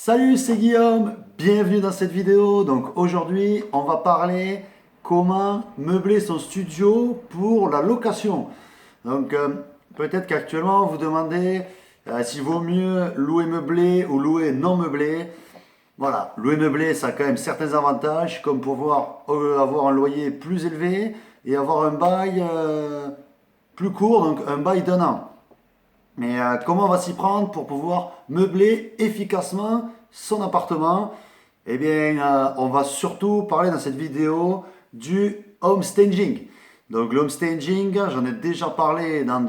Salut, c'est Guillaume, bienvenue dans cette vidéo. Donc aujourd'hui, on va parler comment meubler son studio pour la location. Donc peut-être qu'actuellement vous demandez s'il vaut mieux louer meublé ou louer non meublé. Voilà, louer meublé, ça a quand même certains avantages, comme pouvoir avoir un loyer plus élevé et avoir un bail plus court, donc un bail d'un an. Mais comment on va s'y prendre pour pouvoir meubler efficacement son appartement? Eh bien, on va surtout parler dans cette vidéo du home staging. Donc, le home staging, j'en ai déjà parlé dans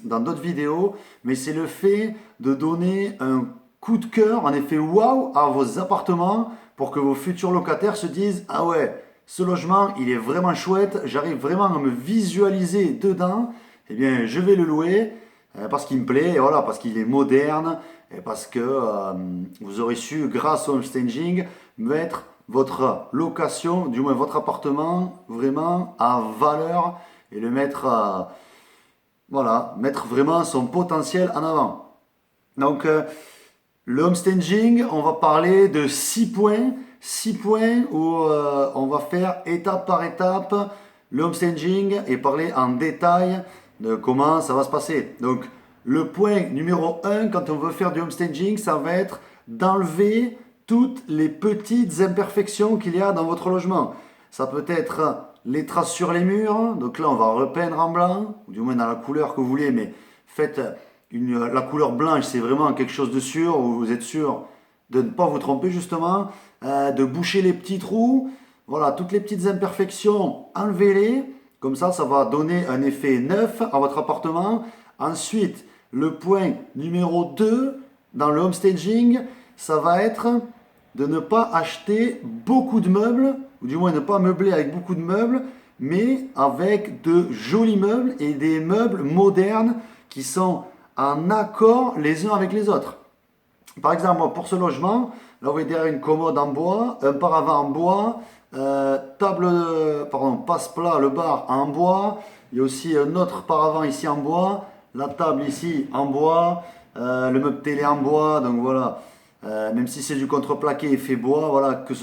d'autres vidéos, mais c'est le fait de donner un coup de cœur, un effet waouh à vos appartements pour que vos futurs locataires se disent: ah ouais, ce logement, il est vraiment chouette, j'arrive vraiment à me visualiser dedans, eh bien, je vais le louer parce qu'il me plaît, et voilà, parce qu'il est moderne, et parce que vous aurez su, grâce au home staging, mettre votre location, du moins votre appartement, vraiment à valeur et le mettre, voilà, mettre vraiment son potentiel en avant. Donc, le home staging, on va parler de 6 points où on va faire étape par étape le home staging et parler en détail de comment ça va se passer. Donc, le point numéro un quand on veut faire du home staging, ça va être d'enlever toutes les petites imperfections qu'il y a dans votre logement. Ça peut être les traces sur les murs, donc là on va repeindre en blanc, ou du moins dans la couleur que vous voulez, mais faites la couleur blanche, c'est vraiment quelque chose de sûr, où vous êtes sûr de ne pas vous tromper justement, de boucher les petits trous, voilà, toutes les petites imperfections, enlevez-les, comme ça va donner un effet neuf à votre appartement. Ensuite, le point numéro 2 dans le home staging, ça va être de ne pas acheter beaucoup de meubles, ou du moins ne pas meubler avec beaucoup de meubles, mais avec de jolis meubles et des meubles modernes qui sont en accord les uns avec les autres. Par exemple, pour ce logement, là vous voyez derrière une commode en bois, un paravent en bois, passe-plat, le bar en bois. Il y a aussi un autre paravent ici en bois, la table ici en bois, le meuble télé en bois. Donc voilà, même si c'est du contreplaqué et fait bois, voilà, que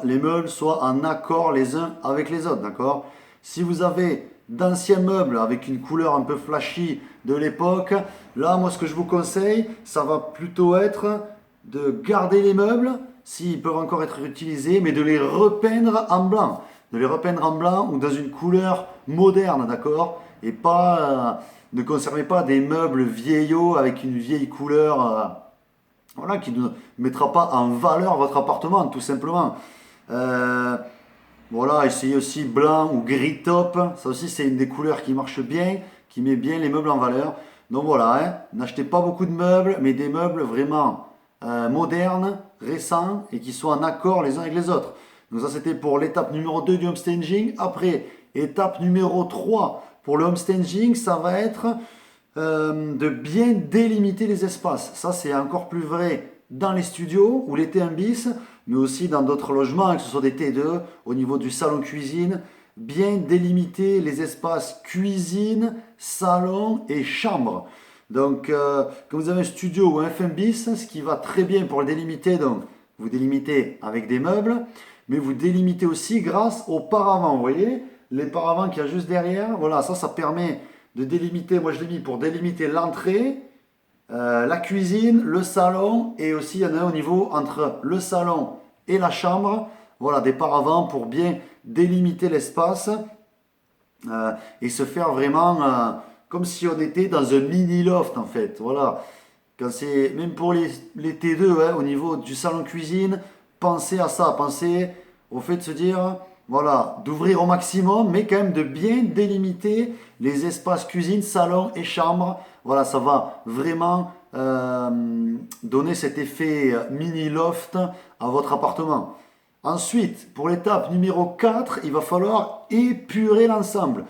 les meubles soient en accord les uns avec les autres, d'accord? Si vous avez d'anciens meubles avec une couleur un peu flashy de l'époque, là, moi, ce que je vous conseille, ça va plutôt être de garder les meubles, s'ils peuvent encore être utilisés, mais de les repeindre en blanc. De les repeindre en blanc ou dans une couleur moderne, d'accord? Et pas, ne conservez pas des meubles vieillots avec une vieille couleur, voilà, qui ne mettra pas en valeur votre appartement, tout simplement. Euh, voilà, essayez aussi blanc ou gris top. Ça aussi, c'est une des couleurs qui marche bien, qui met bien les meubles en valeur. Donc voilà, hein, n'achetez pas beaucoup de meubles, mais des meubles vraiment modernes, récents et qui soient en accord les uns avec les autres. Donc ça, c'était pour l'étape numéro 2 du home staging. Après, étape numéro 3 pour le home staging, ça va être de bien délimiter les espaces. Ça, c'est encore plus vrai dans les studios ou les T1 bis, mais aussi dans d'autres logements, que ce soit des T2, au niveau du salon-cuisine. Bien délimiter les espaces cuisine, salon et chambre. Donc, quand vous avez un studio ou un FM bis, ce qui va très bien pour le délimiter, donc vous délimitez avec des meubles, mais vous délimitez aussi grâce aux paravents. Vous voyez, les paravents qu'il y a juste derrière, voilà, ça permet de délimiter. Moi, je l'ai mis pour délimiter l'entrée, la cuisine, le salon, et aussi il y en a un au niveau entre le salon et la chambre. Voilà, des paravents pour bien délimiter l'espace et se faire vraiment comme si on était dans un mini loft en fait. Voilà, quand c'est même pour les T2, hein, au niveau du salon cuisine, pensez à ça, pensez au fait de se dire, voilà, d'ouvrir au maximum, mais quand même de bien délimiter les espaces cuisine, salon et chambre. Voilà, ça va vraiment donner cet effet mini loft à votre appartement. Ensuite, pour l'étape numéro 4, il va falloir épurer l'ensemble.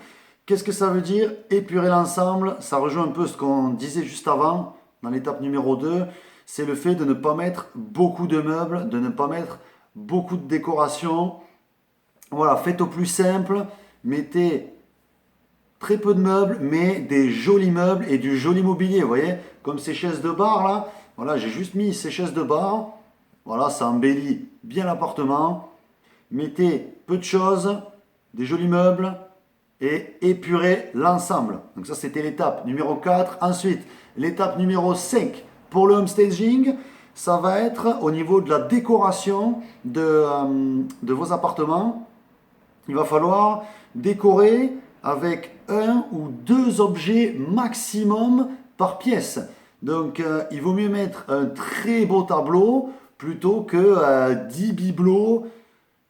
Qu'est-ce que ça veut dire épurer l'ensemble? Ça rejoint un peu ce qu'on disait juste avant, dans l'étape numéro 2. C'est le fait de ne pas mettre beaucoup de meubles, de ne pas mettre beaucoup de décorations. Voilà, faites au plus simple, mettez très peu de meubles, mais des jolis meubles et du joli mobilier, vous voyez, comme ces chaises de bar là, Voilà, j'ai juste mis ces chaises de bar. Voilà, ça embellit bien l'appartement. Mettez peu de choses, des jolis meubles et épurez l'ensemble. Donc ça, c'était l'étape numéro 4. Ensuite, l'étape numéro 5 pour le home staging, ça va être au niveau de la décoration de vos appartements. Il va falloir décorer avec un ou deux objets maximum par pièce. Donc il vaut mieux mettre un très beau tableau plutôt que 10 bibelots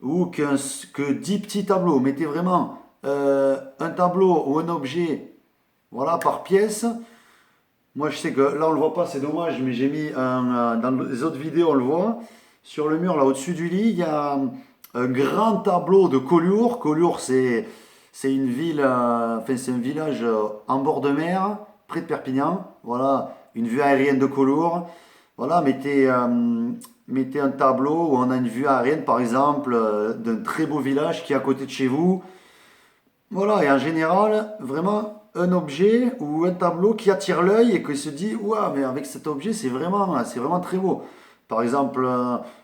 ou que 10 petits tableaux. Mettez vraiment un tableau ou un objet, voilà, par pièce. Moi je sais que là on le voit pas, c'est dommage, mais j'ai mis dans les autres vidéos on le voit. Sur le mur là au-dessus du lit, il y a un grand tableau de Collioure. Collioure c'est une ville, enfin c'est un village en bord de mer, près de Perpignan. Voilà, une vue aérienne de Collioure. Voilà, mettez un tableau où on a une vue aérienne par exemple d'un très beau village qui est à côté de chez vous. Voilà, et en général, vraiment un objet ou un tableau qui attire l'œil et qui se dit, ouah, mais avec cet objet, c'est vraiment très beau. Par exemple,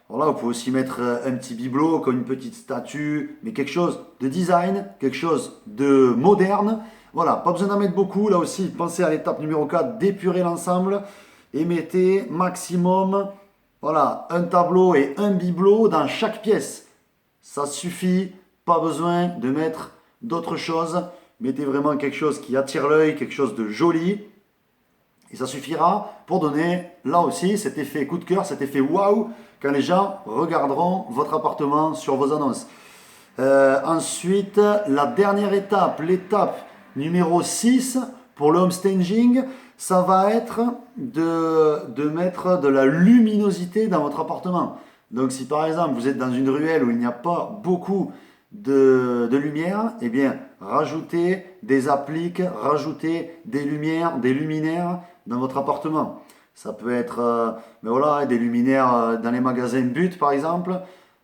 voilà, vous pouvez aussi mettre un petit bibelot comme une petite statue, mais quelque chose de design, quelque chose de moderne. Voilà, pas besoin d'en mettre beaucoup. Là aussi, pensez à l'étape numéro 4 d'épurer l'ensemble et mettez maximum, voilà, un tableau et un bibelot dans chaque pièce. Ça suffit, pas besoin de mettre d'autres choses. Mettez vraiment quelque chose qui attire l'œil, quelque chose de joli. Et ça suffira pour donner, là aussi, cet effet coup de cœur, cet effet waouh, quand les gens regarderont votre appartement sur vos annonces. Ensuite, la dernière étape, l'étape numéro 6 pour le home staging, ça va être de mettre de la luminosité dans votre appartement. Donc si par exemple vous êtes dans une ruelle où il n'y a pas beaucoup de lumière, eh bien rajoutez des appliques, rajoutez des lumières, des luminaires dans votre appartement. Ça peut être mais voilà, des luminaires dans les magasins But par exemple,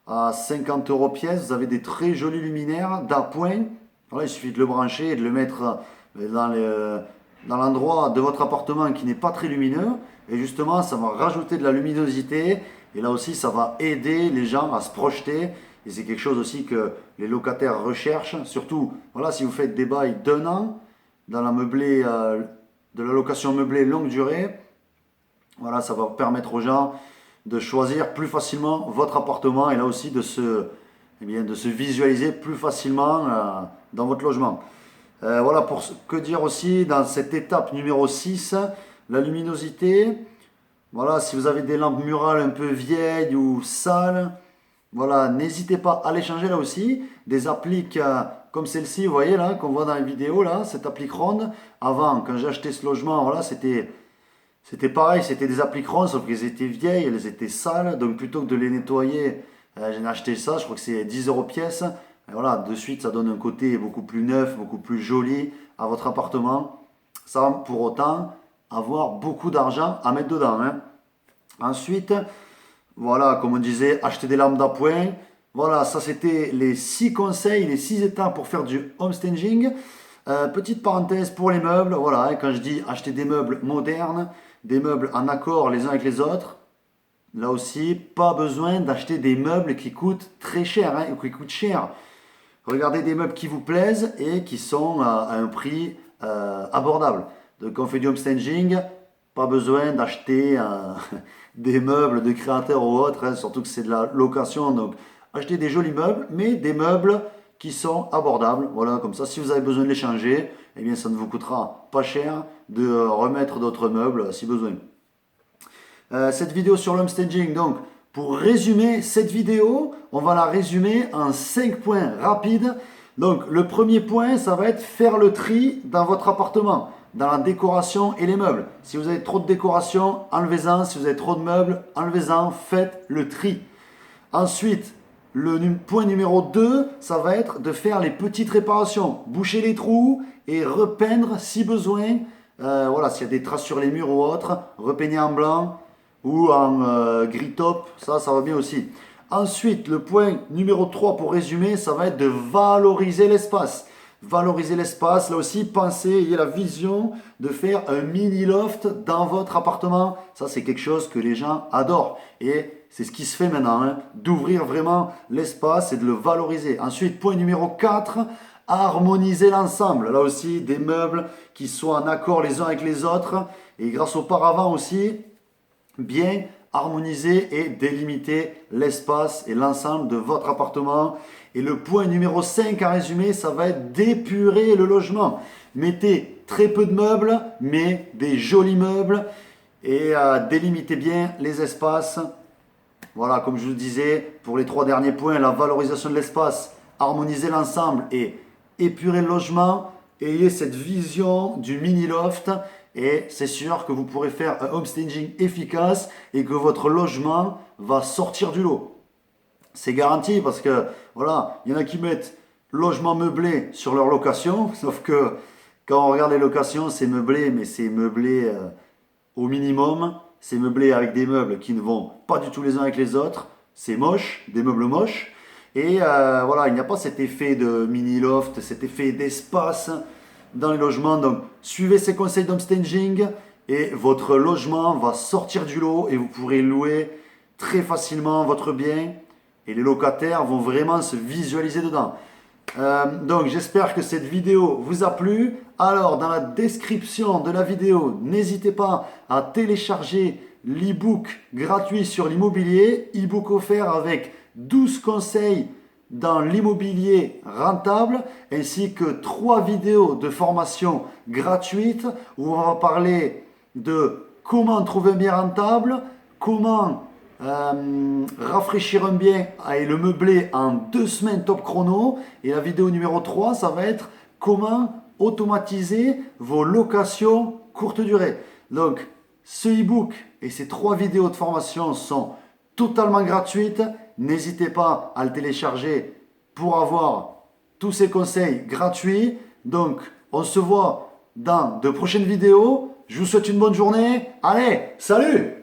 à 50 € pièce, vous avez des très jolis luminaires d'appoint. Voilà, il suffit de le brancher et de le mettre dans l'endroit de votre appartement qui n'est pas très lumineux. Et justement, ça va rajouter de la luminosité. Et là aussi, ça va aider les gens à se projeter. Et c'est quelque chose aussi que les locataires recherchent. Surtout, voilà, si vous faites des bails d'1 an dans de la location meublée longue durée, voilà, ça va permettre aux gens de choisir plus facilement votre appartement et là aussi de se visualiser plus facilement dans votre logement. Voilà, que dire aussi dans cette étape numéro 6, la luminosité. Voilà, si vous avez des lampes murales un peu vieilles ou sales, voilà, n'hésitez pas à les changer là aussi. Des appliques comme celle-ci, vous voyez là, qu'on voit dans la vidéo là, cette applique ronde. Avant, quand j'ai acheté ce logement, voilà, c'était pareil, c'était des appliques rondes, sauf qu'elles étaient vieilles, elles étaient sales. Donc plutôt que de les nettoyer, j'ai acheté ça, je crois que c'est 10 € pièce. Et voilà, de suite, ça donne un côté beaucoup plus neuf, beaucoup plus joli à votre appartement, sans pour autant avoir beaucoup d'argent à mettre dedans, hein. Ensuite, voilà, comme on disait, acheter des lampes d'appoint. Voilà, ça c'était les 6 conseils, les 6 étapes pour faire du home staging. Petite parenthèse pour les meubles, voilà, hein, quand je dis acheter des meubles modernes, des meubles en accord les uns avec les autres, là aussi, pas besoin d'acheter des meubles qui coûtent très cher, hein, ou qui coûtent cher. Regardez des meubles qui vous plaisent et qui sont à un prix abordable. Donc quand on fait du home staging, pas besoin d'acheter des meubles de créateurs ou autres, hein, surtout que c'est de la location. Donc achetez des jolis meubles, mais des meubles qui sont abordables. Voilà, comme ça, si vous avez besoin de les changer, eh bien ça ne vous coûtera pas cher de remettre d'autres meubles si besoin. Cette vidéo sur l'home staging, donc pour résumer cette vidéo, on va la résumer en 5 points rapides. Donc le premier point, ça va être faire le tri dans votre appartement, dans la décoration et les meubles. Si vous avez trop de décoration, enlevez-en. Si vous avez trop de meubles, enlevez-en. Faites le tri. Ensuite, le point numéro 2, ça va être de faire les petites réparations. Boucher les trous et repeindre si besoin. Voilà, s'il y a des traces sur les murs ou autre, repeigner en blanc ou en gris taupe, ça va bien aussi. Ensuite, le point numéro 3 pour résumer, ça va être de valoriser l'espace. valoriser l'espace. Là aussi, pensez, ayez la vision de faire un mini loft dans votre appartement. Ça, c'est quelque chose que les gens adorent. Et c'est ce qui se fait maintenant, hein, d'ouvrir vraiment l'espace et de le valoriser. Ensuite, point numéro 4, harmoniser l'ensemble. Là aussi, des meubles qui soient en accord les uns avec les autres. Et grâce au paravent aussi, bien harmoniser et délimiter l'espace et l'ensemble de votre appartement. Et le point numéro 5 à résumer, ça va être d'épurer le logement. Mettez très peu de meubles, mais des jolis meubles et délimitez bien les espaces. Voilà, comme je vous disais, pour les 3 derniers points, la valorisation de l'espace, harmoniser l'ensemble et épurer le logement. Ayez cette vision du mini loft et c'est sûr que vous pourrez faire un homestaging efficace et que votre logement va sortir du lot. C'est garanti parce que voilà, il y en a qui mettent logement meublé sur leur location, sauf que quand on regarde les locations, c'est meublé, mais c'est meublé au minimum. C'est meublé avec des meubles qui ne vont pas du tout les uns avec les autres. C'est moche, des meubles moches. Et voilà, il n'y a pas cet effet de mini loft, cet effet d'espace dans les logements. Donc, suivez ces conseils d'homestaging et votre logement va sortir du lot et vous pourrez louer très facilement votre bien. Et les locataires vont vraiment se visualiser dedans. Donc j'espère que cette vidéo vous a plu. Alors dans la description de la vidéo, n'hésitez pas à télécharger l'e-book gratuit sur l'immobilier, e-book offert avec 12 conseils dans l'immobilier rentable, ainsi que 3 vidéos de formation gratuites où on va parler de comment trouver un bien rentable, comment rafraîchir un bien et le meubler en 2 semaines top chrono. Et la vidéo numéro 3, ça va être comment automatiser vos locations courte durée. Donc ce e-book et ces 3 vidéos de formation sont totalement gratuites. N'hésitez pas à le télécharger pour avoir tous ces conseils gratuits. Donc on se voit dans de prochaines vidéos. Je vous souhaite une bonne journée. Allez, salut!